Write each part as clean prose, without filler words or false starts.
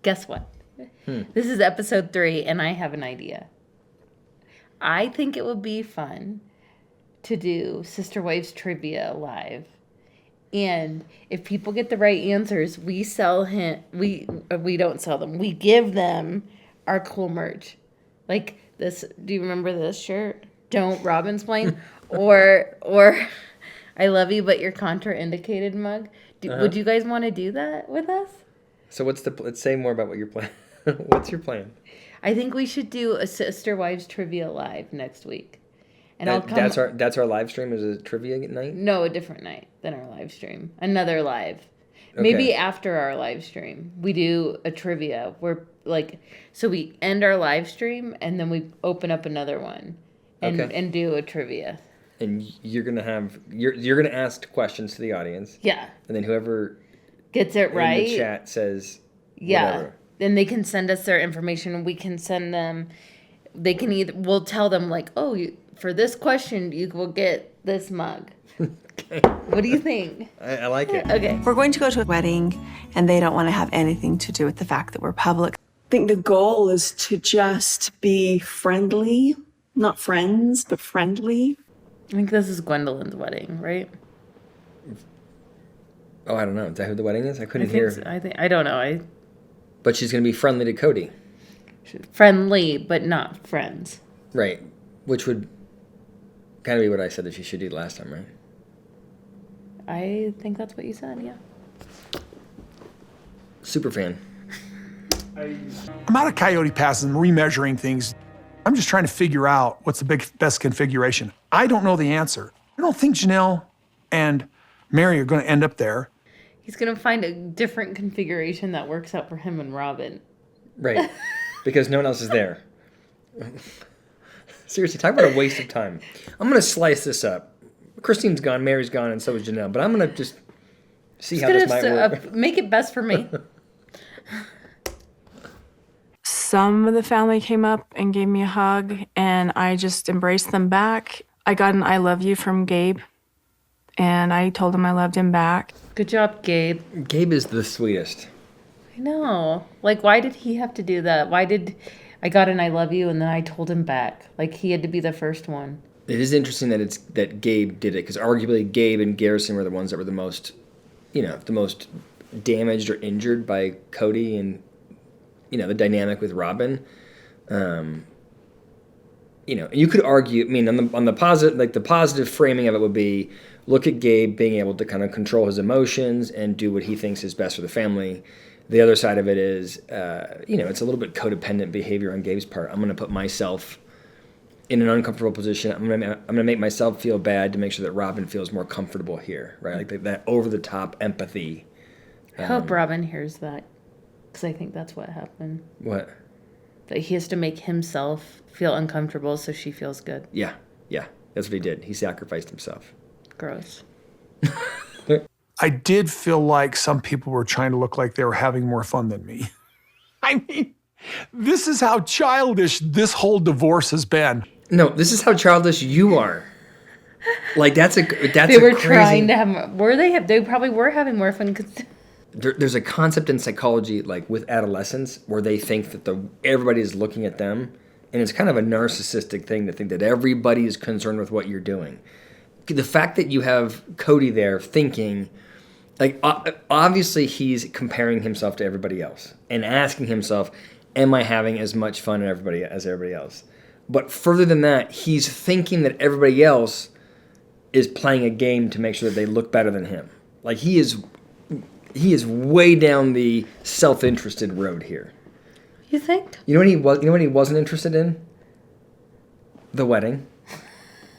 Guess what? This is episode 3, and I have an idea. I think it would be fun to do Sister Wives Trivia live. And if people get the right answers, we don't sell them. We give them our cool merch. Like this, do you remember this shirt? Don't Robin's plane? or I love you, but you're contraindicated mug. Would you guys want to do that with us? So let's say more about what your plan. What's your plan? I think we should do a Sister Wives Trivia live next week. And that's our live stream is a trivia night? No, a different night than our live stream. Another live. Okay. Maybe after our live stream, we do a trivia where so we end our live stream and then we open up another one and do a trivia. And you're gonna ask questions to the audience. Yeah. And then whoever gets it right in the chat says whatever. Then they can send us their information and we can send them. They can we'll tell them for this question you will get this mug. Okay. What do you think? I like it. Okay. We're going to go to a wedding and they don't want to have anything to do with the fact that we're public. I think the goal is to just be friendly, not friends, but friendly. I think this is Gwendolyn's wedding, right? Oh, I don't know. Is that who the wedding is? I couldn't hear. So. I don't know. But she's going to be friendly to Kody. Friendly, but not friends. Right. Which would kind of be what I said that she should do last time, right? I think that's what you said, yeah. Super fan. I'm out of Coyote Passes and remeasuring things. I'm just trying to figure out what's the best configuration. I don't know the answer. I don't think Janelle and Meri are going to end up there. He's going to find a different configuration that works out for him and Robyn. Right. Because no one else is there. Seriously, talk about a waste of time. I'm going to slice this up. Christine's gone, Meri's gone, and so is Janelle. But I'm going to just see how this might work. Make it best for me. Some of the family came up and gave me a hug, and I just embraced them back. I got an I love you from Gabe, and I told him I loved him back. Good job, Gabe. Gabe is the sweetest. I know. Why did he have to do that? Why did I got an I love you and then I told him back? He had to be the first one. It is interesting that Gabe did it, because arguably Gabe and Garrison were the ones that were the most damaged or injured by Kody and, the dynamic with Robyn. You could argue, on the positive, the positive framing of it would be, look at Gabe being able to kind of control his emotions and do what he thinks is best for the family. The other side of it is, it's a little bit codependent behavior on Gabe's part. I'm going to put myself in an uncomfortable position. I'm going to make myself feel bad to make sure that Robyn feels more comfortable here, right? That over-the-top empathy. I hope Robyn hears that, because I think that's what happened. What? That he has to make himself feel uncomfortable so she feels good. Yeah, that's what he did. He sacrificed himself. Gross. I did feel like some people were trying to look like they were having more fun than me. This is how childish this whole divorce has been. No, this is how childish you are. That's they were crazy... trying to have. They probably were having more fun. There's a concept in psychology, with adolescents, where they think that everybody is looking at them, and it's kind of a narcissistic thing to think that everybody is concerned with what you're doing. The fact that you have Kody there thinking, obviously he's comparing himself to everybody else and asking himself, am I having as much fun as everybody else? But further than that, he's thinking that everybody else is playing a game to make sure that they look better than him. He is way down the self-interested road here. You think? You know what he wasn't interested in? The wedding.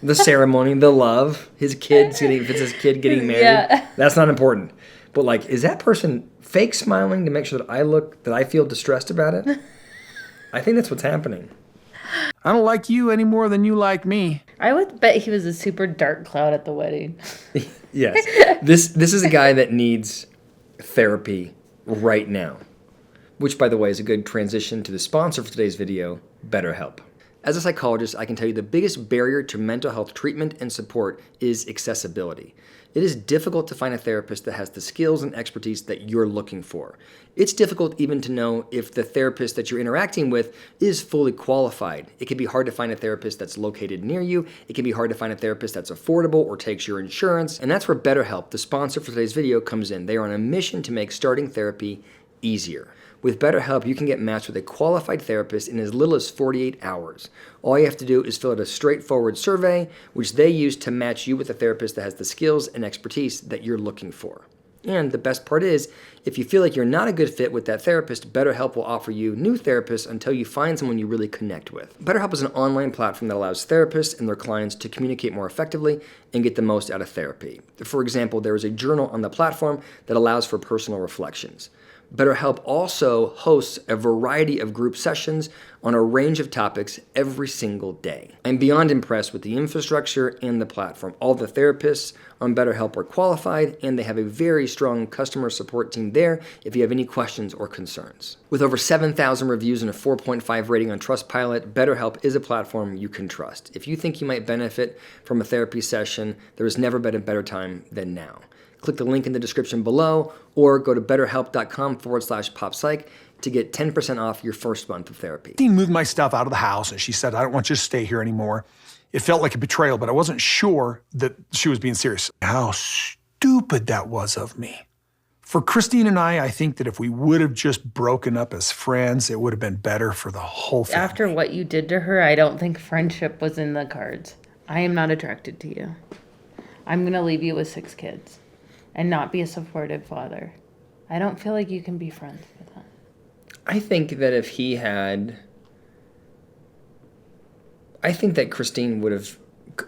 The ceremony, the love, his kid getting married. Yeah. That's not important. But is that person fake smiling to make sure that I feel distressed about it? I think that's what's happening. I don't like you any more than you like me. I would bet he was a super dark cloud at the wedding. Yes. This is a guy that needs therapy right now. Which, by the way, is a good transition to the sponsor for today's video, BetterHelp. As a psychologist, I can tell you the biggest barrier to mental health treatment and support is accessibility. It is difficult to find a therapist that has the skills and expertise that you're looking for. It's difficult even to know if the therapist that you're interacting with is fully qualified. It can be hard to find a therapist that's located near you. It can be hard to find a therapist that's affordable or takes your insurance. And that's where BetterHelp, the sponsor for today's video, comes in. They are on a mission to make starting therapy easier. With BetterHelp, you can get matched with a qualified therapist in as little as 48 hours. All you have to do is fill out a straightforward survey, which they use to match you with a therapist that has the skills and expertise that you're looking for. And the best part is, if you feel like you're not a good fit with that therapist, BetterHelp will offer you new therapists until you find someone you really connect with. BetterHelp is an online platform that allows therapists and their clients to communicate more effectively and get the most out of therapy. For example, there is a journal on the platform that allows for personal reflections. BetterHelp also hosts a variety of group sessions on a range of topics every single day. I'm beyond impressed with the infrastructure and the platform. All the therapists on BetterHelp are qualified, and they have a very strong customer support team there if you have any questions or concerns. With over 7,000 reviews and a 4.5 rating on Trustpilot, BetterHelp is a platform you can trust. If you think you might benefit from a therapy session, there has never been a better time than now. Click the link in the description below or go to betterhelp.com/poppsych to get 10% off your first month of therapy. Christine moved my stuff out of the house and she said, I don't want you to stay here anymore. It felt like a betrayal, but I wasn't sure that she was being serious. How stupid that was of me. For Christine and I think that if we would have just broken up as friends, it would have been better for the whole family. After what you did to her, I don't think friendship was in the cards. I am not attracted to you. I'm going to leave you with 6 kids and not be a supportive father. I don't feel like you can be friends with him. I think that if he had... I think that Christine would have...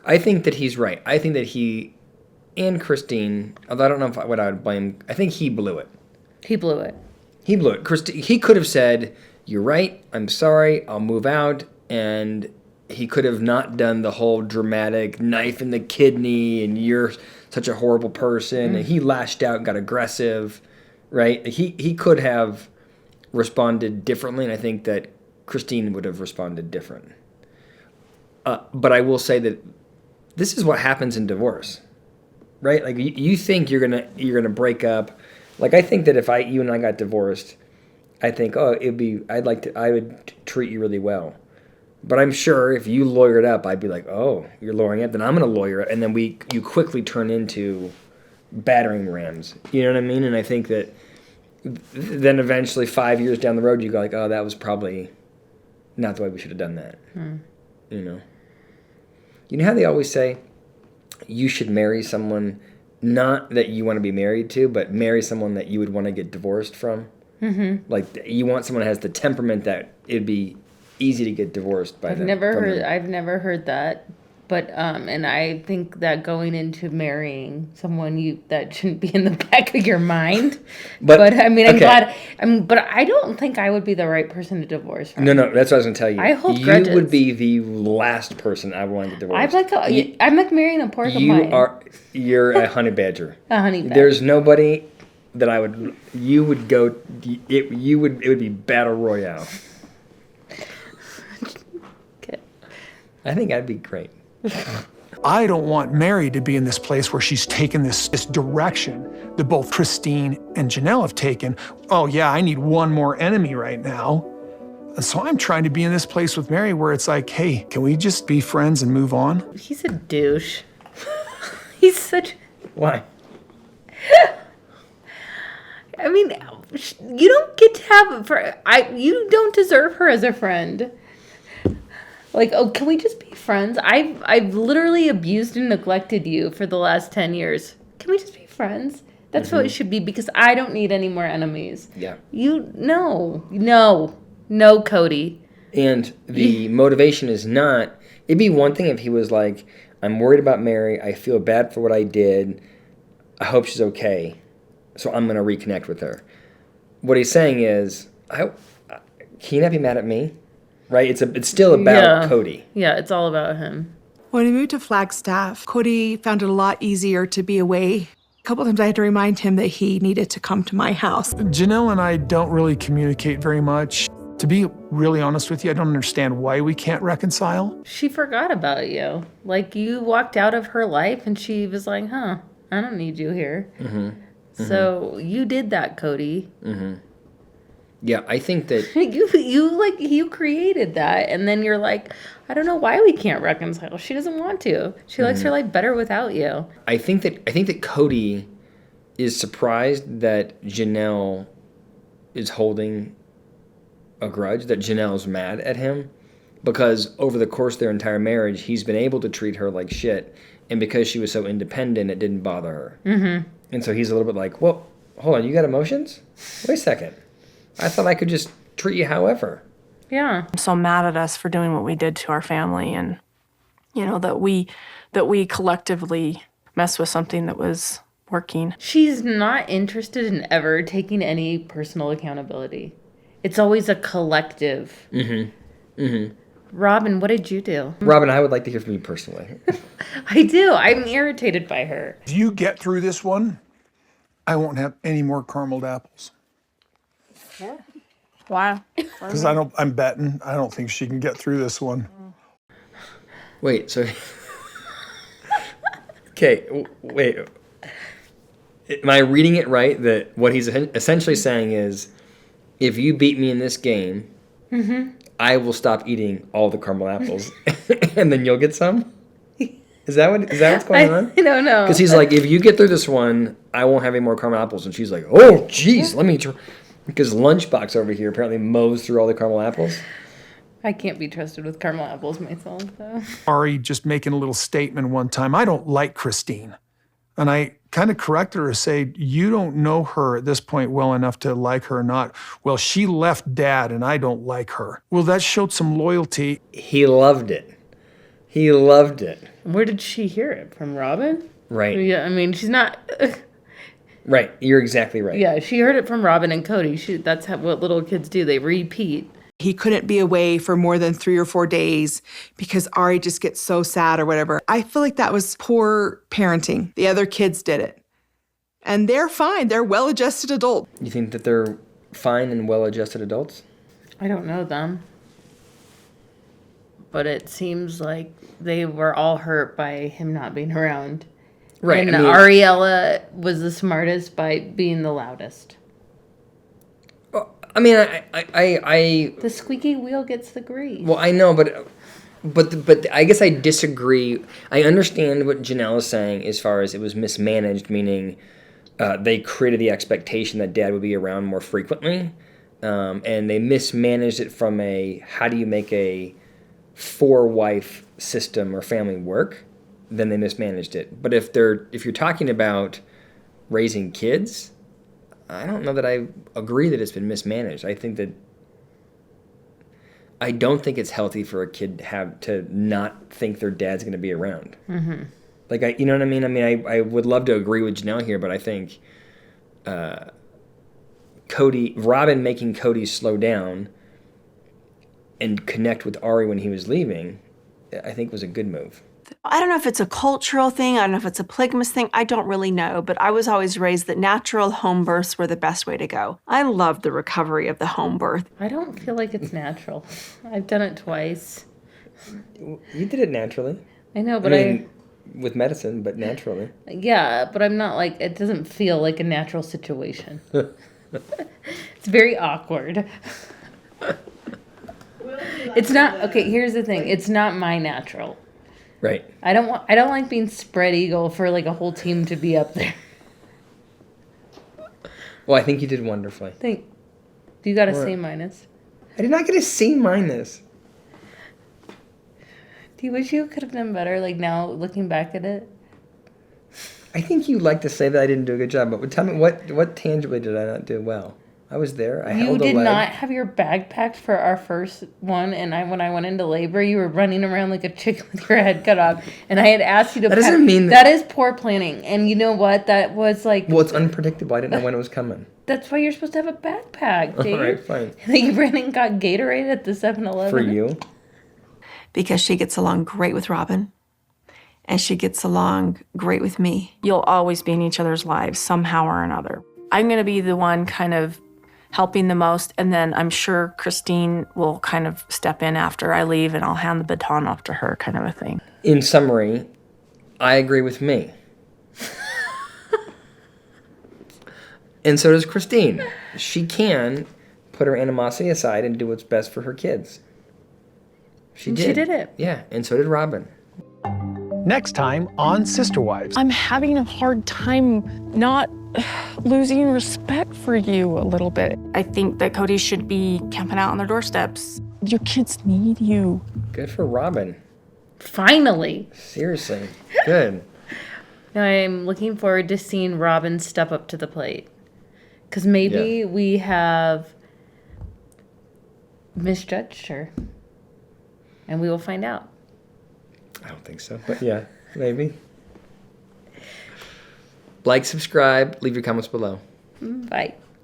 I think that he's right. I think that he and Christine... Although I don't know what I would blame... I think he blew it. He blew it. He blew it. He could have said, you're right, I'm sorry, I'll move out, and he could have not done the whole dramatic knife in the kidney and you're such a horrible person, and he lashed out and got aggressive, right? He could have responded differently, and I think that Christine would have responded different. But I will say that this is what happens in divorce, right? Like you think you're gonna break up. Like I think that if you and I got divorced, I think I would treat you really well. But I'm sure if you lawyered up, I'd be like, oh, you're lawyering up, then I'm going to lawyer it. And then you quickly turn into battering rams. You know what I mean? And I think that then eventually 5 years down the road, you go like, oh, that was probably not the way we should have done that. You know? You know how they always say you should marry someone not that you want to be married to, but marry someone that you would want to get divorced from? Mm-hmm. Like you want someone that has the temperament that it'd be easy to get divorced by them. I've never heard that, but and I think that going into marrying someone that shouldn't be in the back of your mind. But I mean, I'm glad. But I don't think I would be the right person to divorce from. No, that's what I was gonna tell you. I hold grudges. You would be the last person I would want to get divorced. I'm like marrying a porcupine. You're a honey badger. A honey badger. There's nobody that I would. You would go. It would be battle royale. I think I'd be great. I don't want Meri to be in this place where she's taken this direction that both Christine and Janelle have taken. Oh yeah, I need one more enemy right now. And so I'm trying to be in this place with Meri where it's like, hey, can we just be friends and move on? He's a douche. He's such... Why? I mean, you don't get to have... You don't deserve her as a friend. Like, oh, can we just be friends? I've literally abused and neglected you for the last 10 years. Can we just be friends? That's what it should be, because I don't need any more enemies. Yeah. No, Kody. And the motivation is not... It'd be one thing if he was like, I'm worried about Meri. I feel bad for what I did. I hope she's okay. So I'm going to reconnect with her. What he's saying is, can you not be mad at me? Right? It's still about Kody. Yeah, it's all about him. When we moved to Flagstaff, Kody found it a lot easier to be away. A couple of times I had to remind him that he needed to come to my house. Janelle and I don't really communicate very much. To be really honest with you, I don't understand why we can't reconcile. She forgot about you. Like, you walked out of her life and she was like, huh, I don't need you here. So you did that, Kody. Yeah, I think that you created that, and then you're like, I don't know why we can't reconcile. She doesn't want to. She likes her life better without you. I think that Kody is surprised that Janelle is holding a grudge, that Janelle's mad at him, because over the course of their entire marriage, he's been able to treat her like shit, and because she was so independent, it didn't bother her. And so he's a little bit like, well, hold on, you got emotions? Wait a second. I thought I could just treat you however. Yeah. I'm so mad at us for doing what we did to our family, and that we collectively messed with something that was working. She's not interested in ever taking any personal accountability. It's always a collective. Robyn, what did you do? Robyn, I would like to hear from you personally. I do. I'm irritated by her. If you get through this one, I won't have any more carameled apples. Why? Because I'm betting. I don't think she can get through this one. Wait, so... Okay, wait. Am I reading it right that what he's essentially saying is, if you beat me in this game, I will stop eating all the caramel apples, and then you'll get some? Is that what's going on? I don't know. Because he's like, if you get through this one, I won't have any more caramel apples. And she's like, oh, jeez, let me try. Because Lunchbox over here apparently mows through all the caramel apples. I can't be trusted with caramel apples myself, though. Ari just making a little statement one time, I don't like Christine. And I kind of corrected her to say, you don't know her at this point well enough to like her or not. Well, she left Dad and I don't like her. Well, that showed some loyalty. He loved it. He loved it. Where did she hear it? From Robyn? Right. Yeah, I mean, she's not... Right. You're exactly right. Yeah, she heard it from Robyn and Kody. That's what little kids do. They repeat. He couldn't be away for more than 3 or 4 days because Ari just gets so sad or whatever. I feel like that was poor parenting. The other kids did it. And they're fine. They're well-adjusted adults. You think that they're fine and well-adjusted adults? I don't know them. But it seems like they were all hurt by him not being around. Right. And Ariella was the smartest by being the loudest. I mean, I The squeaky wheel gets the grease. well, I know, but I guess I disagree. I understand what Janelle is saying as far as it was mismanaged, meaning they created the expectation that Dad would be around more frequently, and they mismanaged it from a how do you make a 4-wife system or family work. Then they mismanaged it. But if you're talking about raising kids, I don't know that I agree that it's been mismanaged. I don't think it's healthy for a kid to not think their dad's going to be around. Like, you know what I mean? I mean, I would love to agree with Janelle here, but I think Robyn making Kody slow down and connect with Ari when he was leaving, I think was a good move. I don't know if it's a cultural thing. I don't know if it's a polygamous thing. I don't really know. But I was always raised that natural home births were the best way to go. I love the recovery of the home birth. I don't feel like it's natural. I've done it twice. You did it naturally. I know, but with medicine, but naturally. Yeah, but I'm not like, it doesn't feel like a natural situation. It's very awkward. It's not, okay, here's the thing. It's not my natural. Right. I don't like being spread eagle for like a whole team to be up there. Well, I think you did wonderfully. You got a C minus. I did not get a C minus. Do you wish you could have done better, like now looking back at it? I think you like to say that I didn't do a good job, but tell me what tangibly did I not do well? I was there. I held a leg. You did not have your bag packed for our first one, and when I went into labor, you were running around like a chicken with your head cut off, and I had asked you to. That doesn't mean that is poor planning, and you know what? That was like. Well, it's unpredictable. I didn't know when it was coming. That's why you're supposed to have a backpack, Dave. All right, fine. And then you ran and got Gatorade at the 7-Eleven. For you? Because she gets along great with Robyn, and she gets along great with me. You'll always be in each other's lives somehow or another. I'm going to be the one kind of helping the most. And then I'm sure Christine will kind of step in after I leave, and I'll hand the baton off to her, kind of a thing. In summary, I agree with me. And so does Christine. She can put her animosity aside and do what's best for her kids. She did. She did it. Yeah, and so did Robyn. Next time on Sister Wives. I'm having a hard time not losing respect for you a little bit. I think that Kody should be camping out on their doorsteps. Your kids need you. Good for Robyn. Finally. Seriously. Good. I'm looking forward to seeing Robyn step up to the plate. Because maybe we have misjudged her. And we will find out. I don't think so, but yeah, maybe. Like, subscribe, leave your comments below. Bye.